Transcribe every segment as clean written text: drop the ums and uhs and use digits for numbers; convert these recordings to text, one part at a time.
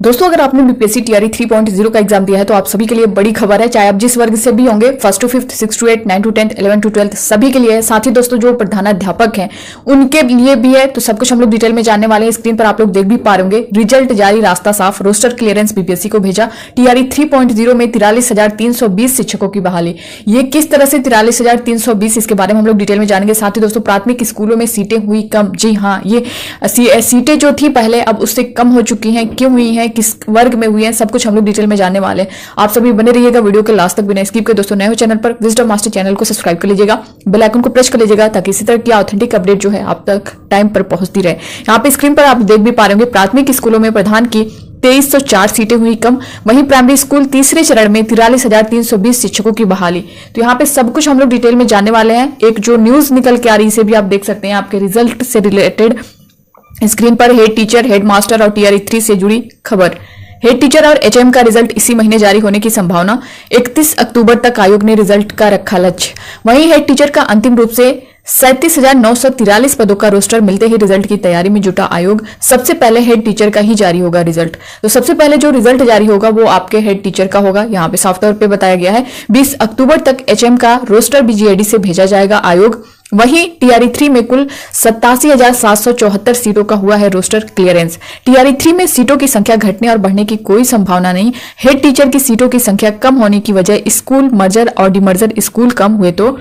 दोस्तों, अगर आपने बीपीएससी टीआरई 3.0 का एग्जाम दिया है तो आप सभी के लिए बड़ी खबर है। चाहे आप जिस वर्ग से भी होंगे, 1st to 5th, 6th to 8, 9th to 10th, 11th to 12th, सभी के लिए है। साथ ही दोस्तों जो प्रधानाध्यापक हैं उनके लिए भी है। तो सब कुछ हम लोग डिटेल में जानने वाले हैं। स्क्रीन पर आप लोग देख भी पा रहे होंगे, रिजल्ट जारी, रास्ता साफ, रोस्टर क्लियरेंस बीपीएससी को भेजा। टीआरई 3.0 में 43,320 शिक्षकों की बहाली। ये किस तरह से 43,320, इसके बारे में हम लोग डिटेल में जानेंगे। साथ ही दोस्तों प्राथमिक स्कूलों में सीटें हुई कम। जी हाँ, ये सीटें जो थी पहले अब उससे कम हो चुकी हैं। क्यों हुई हैं, किस वर्ग में हुई है, सब कुछ हम लोग डिटेल में जानने वाले हैं। आप सभी बने रहिएगा वीडियो के लास्ट तक बिना स्किप के। दोस्तों नए हो चैनल पर, विजडम मास्टर चैनल को सब्सक्राइब कर लीजिएगा, बेल आइकन को प्रेस कर लीजिएगा ताकि इसी तरह की ऑथेंटिक अपडेट जो है आप तक टाइम पर पहुंचती रहे। यहाँ पे स्क्रीन पर आप देख भी पा रहे होंगे, प्राथमिक स्कूलों में प्रधान की 2304 सीटें हुई कम। वहीं प्राइमरी स्कूल तीसरे चरण में 43,320 शिक्षकों की बहाली। तो यहाँ पे सब कुछ हम लोग डिटेल में जानने वाले हैं। एक जो न्यूज निकल के आ रही है भी आप देख सकते हैं, आपके रिजल्ट से रिलेटेड। स्क्रीन पर हेड टीचर, हेड मास्टर और टीआरई 3 से जुड़ी खबर। हेड टीचर और एचएम का रिजल्ट इसी महीने जारी होने की संभावना। 31 अक्टूबर तक आयोग ने रिजल्ट का रखा लक्ष्य। वहीं हेड टीचर का अंतिम रूप से 37,943 पदों का रोस्टर मिलते ही रिजल्ट की तैयारी में जुटा आयोग। सबसे पहले हेड टीचर का ही जारी होगा रिजल्ट। तो सबसे पहले जो रिजल्ट जारी होगा वो आपके हेड टीचर का होगा। यहाँ पे साफ तौर पे बताया गया है 20 अक्टूबर तक एचएम का रोस्टर बीजीएडी से भेजा जाएगा आयोग। वहीं टीआरई 3 में कुल 87,774 सीटों का हुआ है रोस्टर क्लियरेंस। टीआरई 3 में सीटों की संख्या घटने और बढ़ने की कोई संभावना नहीं। हेड टीचर की सीटों की संख्या कम होने की वजह स्कूल मर्जर और डिमर्जर स्कूल कम हुए तो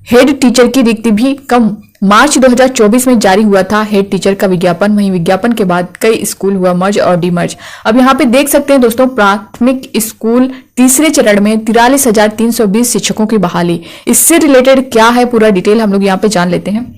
हेड टीचर की रिक्ति भी कम। मार्च 2024 में जारी हुआ था हेड टीचर का विज्ञापन। वहीं विज्ञापन के बाद कई स्कूल हुआ मर्ज और डिमर्ज। अब यहाँ पे देख सकते हैं दोस्तों, प्राथमिक स्कूल तीसरे चरण में 43,320 शिक्षकों की बहाली। इससे रिलेटेड क्या है पूरा डिटेल हम लोग यहाँ पे जान लेते हैं।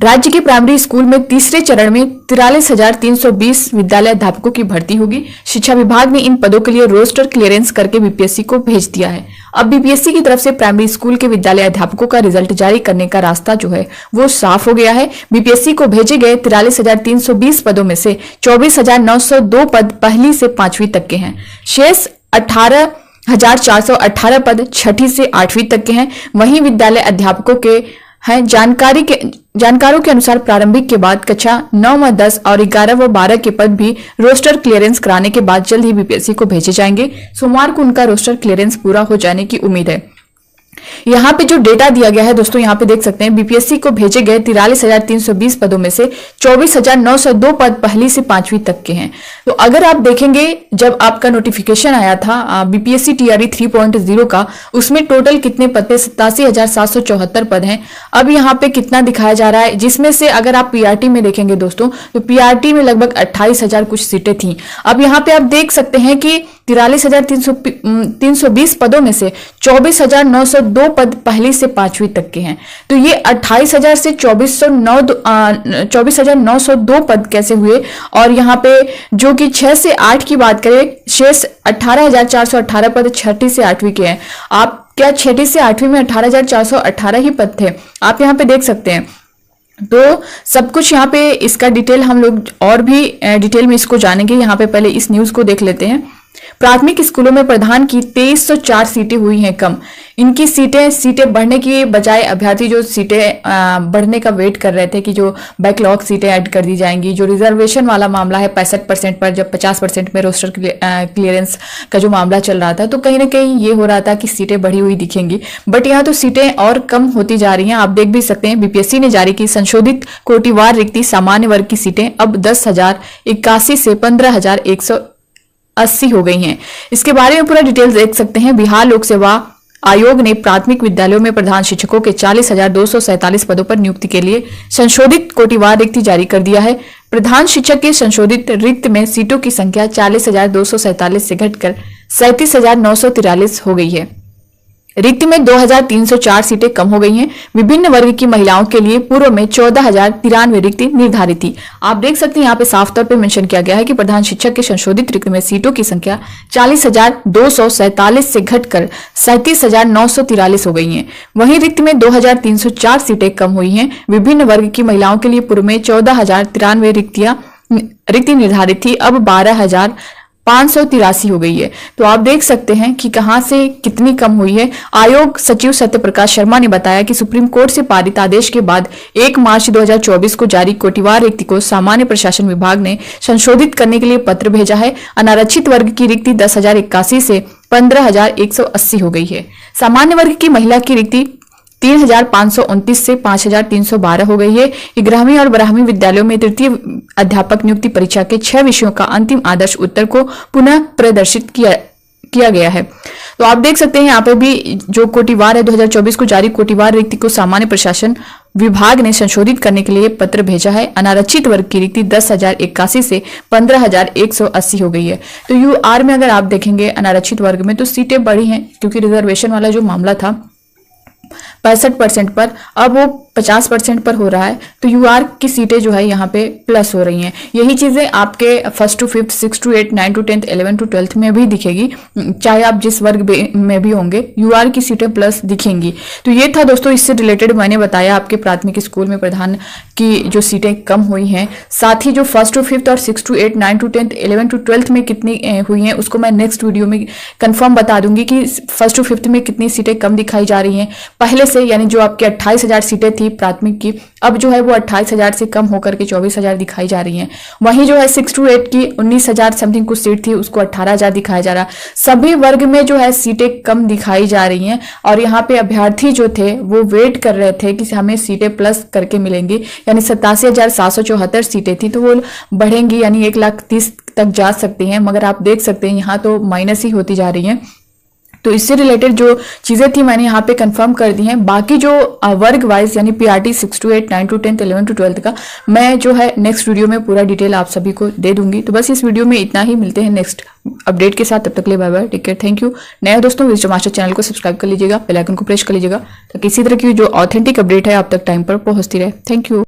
राज्य के प्राइमरी स्कूल में तीसरे चरण में 43,320 विद्यालय अध्यापकों की भर्ती होगी। शिक्षा विभाग ने इन पदों के लिए रोस्टर क्लियरेंस करके बीपीएससी को भेज दिया है। अब बीपीएससी की तरफ से प्राइमरी स्कूल के विद्यालय अध्यापकों का रिजल्ट जारी करने का रास्ता जो है वो साफ हो गया है। बीपीएससी को भेजे गए 43,320 पदों में से 24,902 पद पहली से 5वीं तक के हैं। शेष 18,418 पद 6ठी से 8वीं तक के हैं। वहीं विद्यालय अध्यापकों के हैं। जानकारों के अनुसार प्रारंभिक के बाद कक्षा 9 व 10 और 11 व 12 के पद भी रोस्टर क्लियरेंस कराने के बाद जल्द ही बीपीएससी को भेजे जाएंगे। सोमवार को उनका रोस्टर क्लियरेंस पूरा हो जाने की उम्मीद है। यहाँ पे जो डेटा दिया गया है दोस्तों, यहाँ पे देख सकते हैं बीपीएससी को भेजे गए 43,320 पदों में से 24,902 पद पहली से 5वीं तक के हैं। तो अगर आप देखेंगे जब आपका नोटिफिकेशन आया था बीपीएससी टीआरई 3.0 का, उसमें टोटल कितने पद थे? 87,774 पद हैं। अब यहाँ पे कितना दिखाया जा रहा है, जिसमें से अगर आप पीआरटी में देखेंगे दोस्तों तो पीआरटी में लगभग 28,000 कुछ सीटें थी। अब यहाँ पे आप देख सकते हैं कि 43,320 पदों में से 24,902 पद पहली से 5वीं तक के हैं। तो ये 28,000 से 24,902 पद कैसे हुए? और यहाँ पे जो कि 6 से 8 की बात करें, शेष 18,418 पद 6ठी से 8वीं के हैं। आप क्या 6ठी से 8वीं में 18,418 ही पद थे? आप यहाँ पे देख सकते हैं। तो सब कुछ यहाँ पे इसका डिटेल हम लोग और भी डिटेल में इसको जानेंगे। यहाँ पे पहले इस न्यूज को देख लेते हैं। प्राथमिक स्कूलों में प्रधान की 2304 सीटें हुई हैं कम। इनकी सीटें बढ़ने की बजाय अभ्यर्थी जो सीटें बढ़ने का वेट कर रहे थे कि जो बैकलॉग सीटें ऐड कर दी जाएंगी। जो रिजर्वेशन वाला मामला है 65% पर, जब 50% में रोस्टर क्लियरेंस का जो मामला चल रहा था, तो कहीं ना कहीं ये हो रहा था कि सीटें बढ़ी हुई दिखेंगी। बट यहाँ तो सीटें और कम होती जा रही हैं। आप देख भी सकते हैं बीपीएससी ने जारी की संशोधित कोटिवार रिक्ति सामान्य वर्ग की सीटें अब 10,081 से 15,180 हो गई हैं। इसके बारे में पूरा डिटेल देख सकते हैं। बिहार लोक सेवा आयोग ने प्राथमिक विद्यालयों में प्रधान शिक्षकों के 40,247 पदों पर नियुक्ति के लिए संशोधित कोटिवार रिक्ति जारी कर दिया है। प्रधान शिक्षक के संशोधित रिक्त में सीटों की संख्या 40,247 से घटकर 37,943 हो गई है। रिक्त में 2,304 सीटें कम हो गई हैं। विभिन्न वर्ग की महिलाओं के लिए पूर्व में 14,093 रिक्ति निर्धारित थी। आप देख सकते हैं यहाँ पे साफ तौर पे मेंशन किया गया है कि प्रधान शिक्षक के संशोधित रिक्त में सीटों की संख्या 40,247 से घटकर 37,943 हो गई हैं। वहीं रिक्त में 2,304 सीटें कम हुई हैं। विभिन्न वर्ग की महिलाओं के लिए पूर्व में 14,093 रिक्ति निर्धारित थी, अब 583 हो गई है। तो आप देख सकते हैं कि कहां से कितनी कम हुई है। आयोग सचिव सत्यप्रकाश शर्मा ने बताया कि सुप्रीम कोर्ट से पारित आदेश के बाद 1 मार्च 2024 को जारी कोटिवार रिक्ति को सामान्य प्रशासन विभाग ने संशोधित करने के लिए पत्र भेजा है। अनारक्षित वर्ग की रिक्ति 10,081 से 15,180 हो गई है। सामान्य वर्ग की महिला की रिक्ति 3,529 से 5,312 हो गई है। ग्रामीण और ब्राह्मणी विद्यालयों में तृतीय अध्यापक नियुक्ति परीक्षा के 6 विषयों का अंतिम आदर्श उत्तर को पुनः प्रदर्शित किया गया है। तो आप देख सकते हैं यहाँ पे भी जो कोटिवार है 2024 को जारी कोटिवार रिक्ति को सामान्य प्रशासन विभाग ने संशोधित करने के लिए पत्र भेजा है। अनारक्षित वर्ग की रिक्ति 10,081 से 15,180 हो गई है। तो यूआर में अगर आप देखेंगे अनारक्षित वर्ग में तो सीटें बढ़ी हैं, क्योंकि रिजर्वेशन वाला जो मामला था 65% पर, अब वो 50% पर हो रहा है। तो यूआर की सीटें जो है यहाँ पे प्लस हो रही हैं। यही चीजें आपके 1st to 5th 6 to 8 9 to 10th 11 to 12th में भी दिखेगी, चाहे आप जिस वर्ग में भी होंगे यूआर की सीटें प्लस दिखेंगी। तो ये था दोस्तों, इससे रिलेटेड मैंने बताया आपके प्राथमिक स्कूल में प्रधान की जो सीटें कम हुई हैं। साथ ही जो 1st to 5th और 6 to 8 9 to 10th 11 to 12th में कितनी हुई हैं उसको मैं नेक्स्ट वीडियो में कंफर्म बता दूंगी कि 1st to 5th में कितनी सीटें कम दिखाई जा रही हैं पहले से। यानी जो आपकी 28,000 सीटें थी प्राथमिक की, अब जो है वो 28,000 से कम होकर के 24,000 दिखाई जा रही हैं। वहीं जो है 6 to 8 की 19,000 समथिंग कुछ सीट थी, उसको 18,000 दिखाया जा रहा। सभी वर्ग में जो है सीटें कम दिखाई जा रही हैं। और यहाँ पे अभ्यर्थी जो थे वो वेट कर रहे थे कि हमें सीटें प्लस करके मिलेंगी। यानी 87,774 सीटें थी, तो वो बढ़ेंगी, यानी 1,30,000 तक जा सकती हैं। मगर आप देख सकते हैं यहाँ तो माइनस ही होती जा रही हैं। तो इससे रिलेटेड जो चीजें थी मैंने यहाँ पे कंफर्म कर दी हैं। बाकी जो वर्ग वाइज यानी PRT 6 to 8 9 to 10th 11 to 12th का मैं जो है नेक्स्ट वीडियो में पूरा डिटेल आप सभी को दे दूंगी। तो बस इस वीडियो में इतना ही, मिलते हैं नेक्स्ट अपडेट के साथ। तब तक के लिए bye bye, take care, thank you. नए दोस्तों विजडम मास्टर चैनल को सब्सक्राइब कर लीजिएगा, बेल आइकन को प्रेस कर लीजिएगा ताकि इसी तरह की जो ऑथेंटिक अपडेट है आप तक टाइम पर पहुंचती रहे। Thank you.